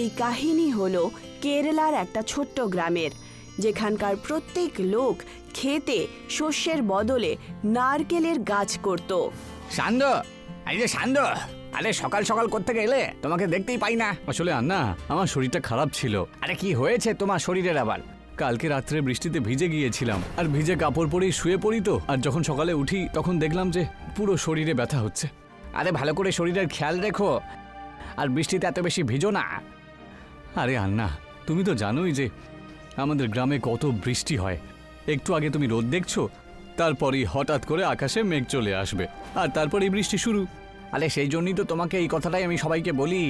এই কাহিনী হলো কেরালার একটা ছোট্ট গ্রামের, যেখানকার প্রত্যেক লোক খেতে শস্যের বদলে নারকেলের গাছ করত। সান্দ, এই যে সান্দ, আরে সকাল সকাল কোত্থেকে এলে? তোমাকে দেখতেই পাই না। আসলে আন্না, আমার শরীরটা খারাপ ছিল। আরে কি হয়েছে তোমার শরীরের আবার? কালকে রাত্রে বৃষ্টিতে ভিজে গিয়েছিলাম, আর ভিজে কাপড় পরেই শুয়ে পড়ি তো, আর যখন সকালে উঠি তখন দেখলাম যে পুরো শরীরে ব্যথা হচ্ছে। আরে ভালো করে শরীরের খেয়াল রেখো, আর বৃষ্টিতে এত বেশি ভিজো না। আরে আন্না, তুমি তো জানোই যে আমাদের গ্রামে কত বৃষ্টি হয়। একটু আগে তুমি রোদ দেখছো, তারপরই হঠাৎ করে আকাশে মেঘ চলে আসবে, আর তারপরেই বৃষ্টি শুরু। আরে সেই জন্যই তো তোমাকে এই কথাটাই আমি সবাইকে বলি,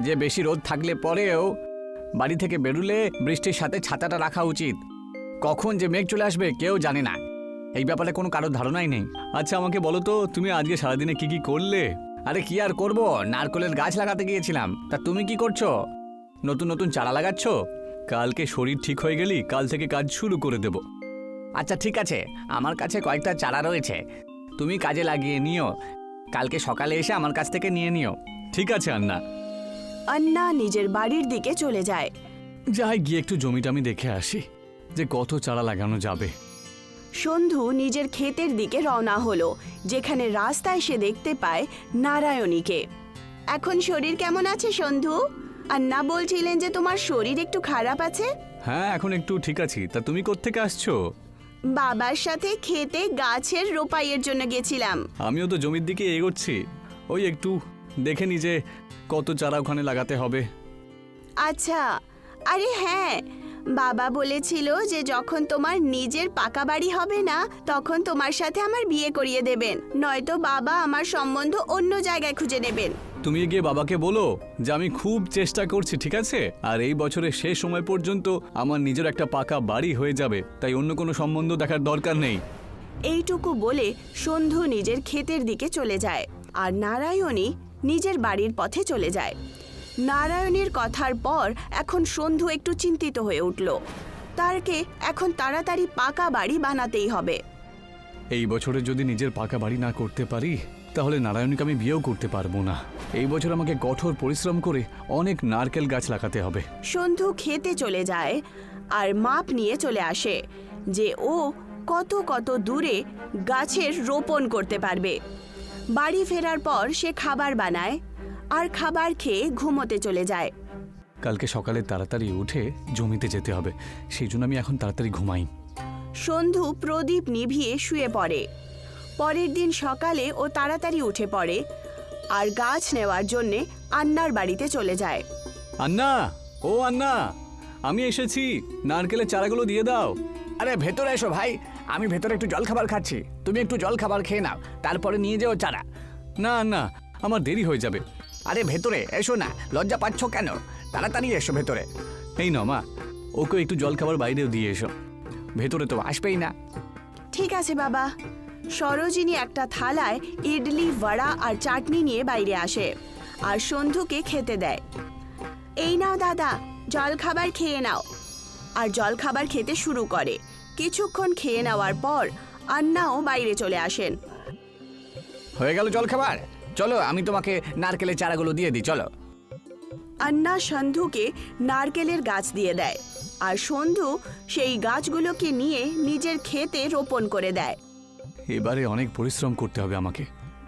যে বেশি রোদ থাকলে পরেও বাড়ি থেকে বেরুলে বৃষ্টির সাথে ছাতাটা রাখা উচিত। কখন যে মেঘ চলে আসবে কেউ জানে না, এই ব্যাপারে কোনো কারোর ধারণাই নেই। আচ্ছা আমাকে বলো তো, তুমি আজকে সারাদিনে কি কি করলে? আরে কি আর করব, নারকেলের গাছ লাগাতে গিয়েছিলাম। তা তুমি কি করছো? নতুন নতুন চারা লাগাচ্ছ? কালকে শরীর ঠিক হয়ে গেলি কাল থেকে কাজ শুরু করে দেব। আচ্ছা ঠিক আছে, আমার কাছে কয়েকটা চারা রয়েছে, তুমি কাজে লাগিয়ে নিও। কালকে সকালে এসে আমার কাছ থেকে নিয়ে নিও। ঠিক আছে আন্না। আন্না নিজের বাড়ির দিকে চলে যায়। যাই গিয়ে একটু জমিটা আমি দেখে আসি যে কত চারা লাগানো যাবে। সন্ধু নিজের ক্ষেতের দিকে রওনা হলো, যেখানে রাস্তায় সে দেখতে পায় নারায়ণীকে। এখন শরীর কেমন আছে সন্ধু? আন্না বলছিলেন যে তোমার শরীর একটু খারাপ আছে। হ্যাঁ, এখন একটু ঠিক আছি। তা তুমি কোত্থেকে আসছো? বাবার সাথে খেতে গাছের রোপাইয়ের জন্য গেছিলাম। আমিও তো জমির দিকে এগোচ্ছি, ওই একটু দেখে নি যে কত চারা ওখানে লাগাতে হবে। আচ্ছা, আরে হ্যাঁ, বাবা বলেছিল যে যখন তোমার নিজের পাকা বাড়ি হবে না তখন তোমার সাথে আমার বিয়ে করিয়ে দেবেন, নয়তো বাবা আমার সম্বন্ধ অন্য জায়গায় খুঁজে নেবেন। তুমি গিয়ে বাবাকে বলো যে আমি খুব চেষ্টা করছি, ঠিক আছে? আর এই বছরের শেষ সময় পর্যন্ত আমার নিজের একটা পাকা বাড়ি হয়ে যাবে, তাই অন্য কোনো সম্বন্ধ দেখার দরকার নেই। এইটুকু বলে সন্ধু নিজের ক্ষেতের দিকে চলে যায়, আর নারায়ণী নিজের বাড়ির পথে চলে যায়। নারায়ণীর কথার পর এখন সন্ধু একটু চিন্তিত হয়ে উঠল। তারকে এখন তাড়াতাড়ি পাকা বাড়ি বানাতেই হবে। এই বছরে যদি নিজের পাকা বাড়ি না করতে পারি তাহলে নারায়ণীকে আমি বিয়েও করতে পারবো না। এই বছর আমাকে কঠোর পরিশ্রম করে অনেক নারকেল গাছ লাগাতে হবে। সন্ধু খেতে চলে যায় আর মাপ নিয়ে চলে আসে যে ও কত কত দূরে গাছের রোপণ করতে পারবে। বাড়ি ফেরার পর সে খাবার বানায় আর খাবার খেয়ে ঘুমোতে চলে যায়। কালকে সকালে তাড়াতাড়ি উঠে জমিতে যেতে হবে, সেই জন্য আমি এখন তাড়াতাড়ি ঘুমাই। সন্ধু প্রদীপ নিভিয়ে শুয়ে পড়ে। পরের দিন সকালে ও তাড়াতাড়ি উঠে পড়ে আর গাছ নেওয়ার জন্যে আন্নার বাড়িতে চলে যায়। আন্না, ও আন্না, আমি এসেছি, নারকেলের চারাগুলো দিয়ে দাও। আরে ভেতরে এসো ভাই, আমি ভেতরে একটু জল খাবার খাচ্ছি, তুমি একটু জল খাবার খেয়ে নাও, তারপরে নিয়ে যেও চারা। না আন্না, আমার দেরি হয়ে যাবে। আরে ভেতরে এসো না, লজ্জা পাচ্ছ কেন? তাড়াতাড়ি এসো ভেতরে। এই না মা, ওকে একটু জল খাবার বাইরেও দিয়ে এসো। ভেতরে তো আসবেই না। ঠিক আছে বাবা। সরোজিনী একটা থালায় ইডলি, বড়া আর চাটনি নিয়ে বাইরে আসে আর সন্ধুকে খেতে দেয়। এই নাও দাদা, জল খাবার খেয়ে নাও। আর জল খাবার খেতে শুরু করে। কিছুক্ষণ খেয়ে নেওয়ার পর আন্নাও বাইরে চলে আসেন। হয়ে গেল জল খাবার, চলো আমি তোমাকে নারকেলের চারাগুলো দিয়ে দিই, চলো। আন্না সন্ধুকে নারকেলের গাছ দিয়ে দেয় আর সন্ধু সেই গাছগুলোকে নিয়ে নিজের ক্ষেতে রোপণ করে দেয়। এবারে অনেক পরিশ্রম করতে হবে আমাকে,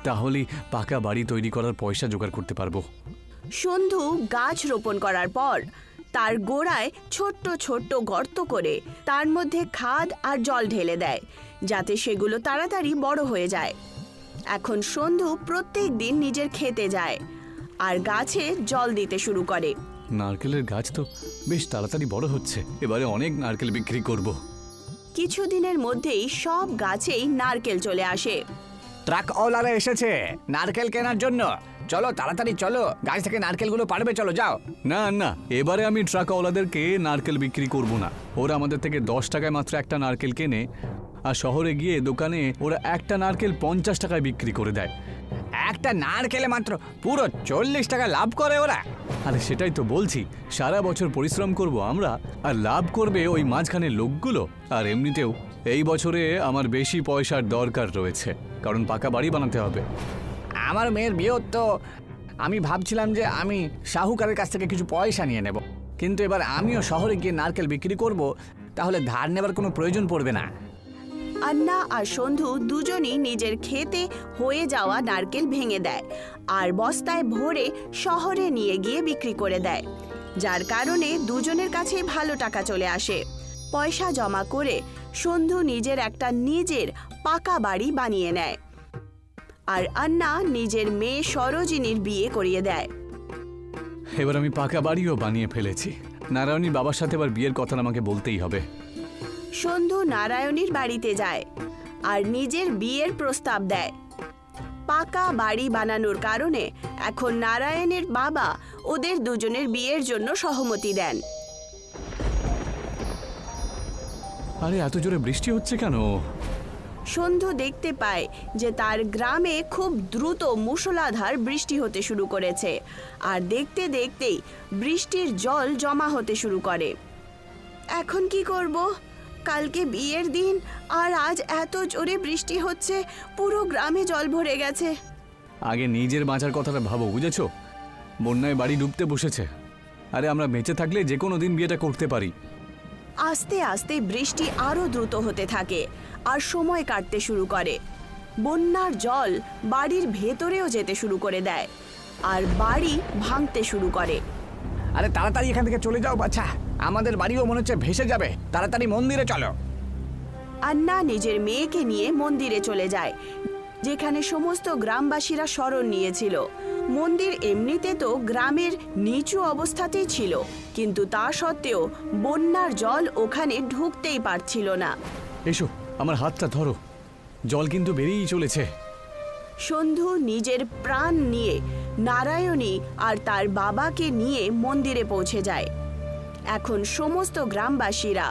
তাহলেই পাকা বাড়ি তৈরি করার পয়সা জোগাড় করতে পারবো। সন্ধু গাছ রোপণ করার পর তার গোড়ায় ছোট্ট ছোট্ট গর্ত করে তার মধ্যে খাদ আর জল ঢেলে দেয়, যাতে সেগুলো তাড়াতাড়ি বড় হয়ে যায়। এখন সন্ধু প্রত্যেক দিন নিজের খেতে যায় আর গাছে জল দিতে শুরু করে। নারকেলের গাছ তো বেশ তাড়াতাড়ি বড় হচ্ছে, এবারে অনেক নারকেল বিক্রি করব। কিছুদিনের মধ্যেই সব গাছেই নারকেল চলে আসে। ট্রাকওয়ালারা এসেছে নারকেল কেনার জন্য, চলো তাড়াতাড়ি চলো, গাছ থেকে নারকেলগুলো পারবে, চলো যাও। না না, এবারে আমি ট্রাকওয়ালাদেরকে নারকেল বিক্রি করব না। ওরা আমাদের থেকে 10 টাকায় মাত্র একটা নারকেল কেনে, আর শহরে গিয়ে দোকানে ওরা একটা নারকেল 50 টাকায় বিক্রি করে দেয়। একটা নারকেলে মাত্র পুরো 40 টাকা লাভ করে ওরা। আরে সেটাই তো বলছি, সারা বছর পরিশ্রম করব আমরা, আর লাভ করবে ওই মাঝখানের লোকগুলো। আর এমনিতেও এই বছরে আমার বেশি পয়সার দরকার রয়েছে, কারণ পাকা বাড়ি বানাতে হবে। আমার মেয়ের বিয়েও তো আমি ভাবছিলাম যে আমি শাহুকারের কাছ থেকে কিছু পয়সা নিয়ে নেব, কিন্তু এবার আমিও শহরে গিয়ে নারকেল বিক্রি করব, তাহলে ধার নেবার কোনো প্রয়োজন পড়বে না। আন্না আর সন্ধু দুজনই নিজের ক্ষেতে হয়ে যাওয়া নারকেল ভেঙে দেয় আর বস্তায় ভরে শহরে নিয়ে গিয়ে বিক্রি করে দেয়, যার কারণে দুজনের কাছে ভালো টাকা চলে আসে। পয়সা জমা করে সন্ধু নিজের পাকা বাড়ি বানিয়ে নেয় আর আন্না নিজের মেয়ে সরোজিনীর বিয়ে করিয়ে দেয়। এবার আমি পাকা বাড়িও বানিয়ে ফেলেছি। নারায়ণীর বাবার সাথে এবার বিয়ের কথা আমাকে বলতেই হবে। সন্ধু নারায়ণীর বাড়িতে যায় আর নিজের বিয়ের প্রস্তাব দেয়। পাকা বাড়ি বানানোর কারণে এখন নারায়ণের বাবা ওদের দুজনের বিয়ের জন্য সহমতি দেন। আরে এত জোরে বৃষ্টি হচ্ছে কেন? সন্ধু দেখতে পায় যে তার গ্রামে খুব দ্রুত মুষলধার বৃষ্টি হতে শুরু করেছে আর দেখতে দেখতেই বৃষ্টির জল জমা হতে শুরু করে। এখন কি করব? কালকে বিয়ের দিন আর আজ এত জোরে বৃষ্টি হচ্ছে, পুরো গ্রামে জল ভরে গেছে। আগে নিজের বাঁচার কথাটা ভাবো, বুঝেছো? বন্যায় বাড়ি ডুবতে বসেছে। আরে আমরা বেঁচে থাকলে যে কোনো দিন বিয়েটা করতে পারি। আস্তে আস্তে বৃষ্টি আরো দ্রুত হতে থাকে আর সময় কাটতে শুরু করে। বন্যার জল বাড়ির ভেতরেও যেতে শুরু করে দেয় আর বাড়ি ভাঙতে শুরু করে। আরে তাড়াতাড়ি এখান থেকে চলে যাও বাচ্চা, আমাদের বাড়িও মনে হচ্ছে ভেসে যাবে। তাড়াতাড়ি মন্দিরে চলো। আন্না নিজের মেয়েকে নিয়ে মন্দিরে চলে যায়, যেখানে সমস্ত গ্রামবাসীরা শরণ নিয়েছিল। মন্দির এমনিতে তো গ্রামের নিচু অবস্থাতেই ছিল, কিন্তু তা সত্ত্বেও বন্যার জল ওখানে ঢুকতেই পারছিল না। এসো, আমার হাতটা ধরো, জল কিন্তু বেরিয়েই চলেছে। সন্ধু নিজের প্রাণ নিয়ে নারায়ণী আর তার বাবাকে নিয়ে মন্দিরে পৌঁছে যায়। এখন সমস্ত গ্রামবাসীরা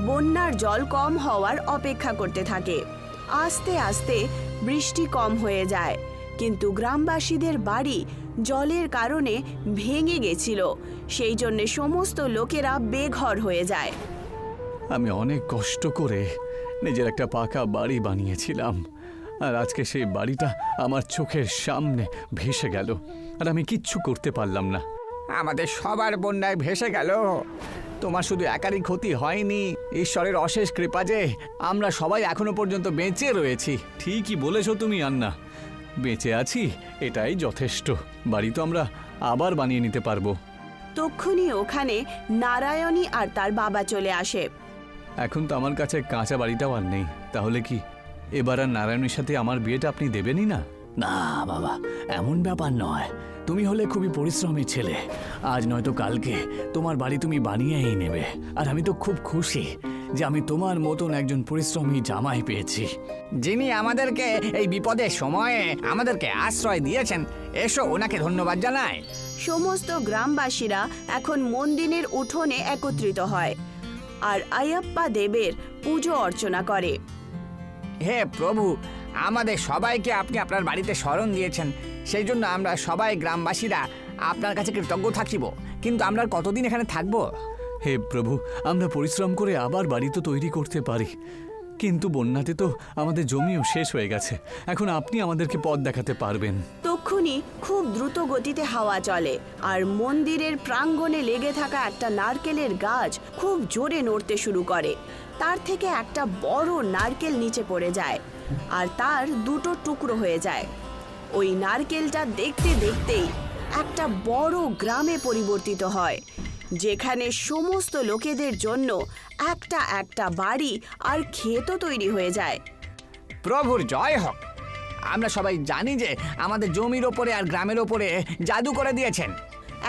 বন্যার জল কম হওয়ার অপেক্ষা করতে থাকে। আস্তে আস্তে বৃষ্টি কম হয়ে যায়, কিন্তু গ্রামবাসীদের বাড়ি জলের কারণে ভেঙে গেছিল, সেই জন্য সমস্ত লোকেরা বেঘর হয়ে যায়। আমি অনেক কষ্ট করে নিজের একটা পাকা বাড়ি বানিয়েছিলাম, আর আজকে সেই বাড়িটা আমার চোখের সামনে ভেসে গেল, আর আমি কিচ্ছু করতে পারলাম না। আমাদের সবার বন্যায় ভেসে গেল। তোমার শুধু একারই ক্ষতি হয়নি, ঈশ্বরের অশেষ কৃপা যে আমরা সবাই এখনো পর্যন্ত বেঁচে রয়েছি। ঠিকই বলেছো তুমি আন্না, বেঁচে আছি এটাই যথেষ্ট। বাড়ি তো আমরা আবার বানিয়ে নিতে পারবো। তক্ষুনি ওখানে নারায়ণী আর তার বাবা চলে আসে। এখন তো আমার কাছে কাঁচা বাড়িটাও আর নেই, তাহলে কি এবার আর নারায়ণের সাথে আমার বিয়েটা আপনি দেবেনই না? না বাবা, এমন ব্যাপার নয়। তুমি হলে খুবই পরিশ্রমী ছেলে, আজ নয়তো কালকে তোমার বাড়ি তুমি বানিয়েই নেবে। আর আমি তো খুব খুশি যে আমি তোমার মতন একজন পরিশ্রমী জামাই পেয়েছি, যিনি আমাদেরকে এই বিপদের সময়ে আমাদেরকে আশ্রয় দিয়েছেন। এসো, ওনাকে ধন্যবাদ জানাই। সমস্ত গ্রামবাসীরা এখন মন্দিরের উঠোনে একত্রিত হয় আর আয়াপ্পা দেবের পুজো অর্চনা করে। হে প্রভু, আমাদের সবাইকে আপনি আপনার বাড়িতে শরণ দিয়েছেন, সেই জন্য আমরা সবাই গ্রামবাসীরা আপনার কাছে কৃতজ্ঞ থাকিব। কিন্তু আমরা কতদিন এখানে থাকবো? হে প্রভু, আমরা পরিশ্রম করে আবার বাড়ি তো তৈরি করতে পারি, কিন্তু বন্যাতে তো আমাদের জমিও শেষ হয়ে গেছে। এখন আপনি আমাদেরকে পথ দেখাতে পারবেন। তক্ষুনি খুব দ্রুত গতিতে হাওয়া চলে আর মন্দিরের প্রাঙ্গণে লেগে থাকা একটা নারকেলের গাছ খুব জোরে নড়তে শুরু করে। তার থেকে একটা বড় নারকেল নিচে পড়ে যায় আর তার দুটো টুকরো হয়ে যায়। ওই নারকেলটা দেখতে দেখতেই একটা বড় গ্রামে পরিবর্তিত হয়, যেখানে সমস্ত লোকেদের জন্য একটা একটা বাড়ি আর ক্ষেতও তৈরি হয়ে যায়। প্রভুর জয় হোক। আমরা সবাই জানি যে আমাদের জমির ওপরে আর গ্রামের ওপরে জাদু করে দিয়েছেন।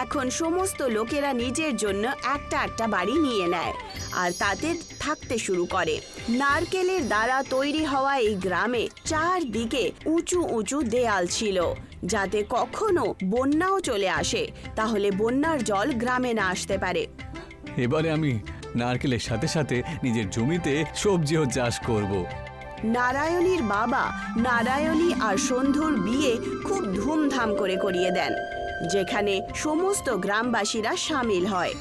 এখন সমস্ত লোকেরা নিজের জন্য একটা একটা বাড়ি নিয়ে নেয় আর তাতে থাকতে শুরু করে। নারকেলের দ্বারা তৈরি হওয়া এই গ্রামে চারদিকে উঁচু উঁচু দেয়াল ছিল, যাতে কখনো বন্যাও চলে আসে, তাহলে বন্যার জল গ্রামে না আসতে পারে। এবারে আমি নারকেলের সাথে সাথে নিজের জমিতে সবজিও চাষ করব। নারায়ণীর বাবা নারায়ণী আর সন্ধুর বিয়ে খুব ধুমধাম করে করিয়ে দেন, যেখানে সমস্ত গ্রামবাসীরা সামিল হয়।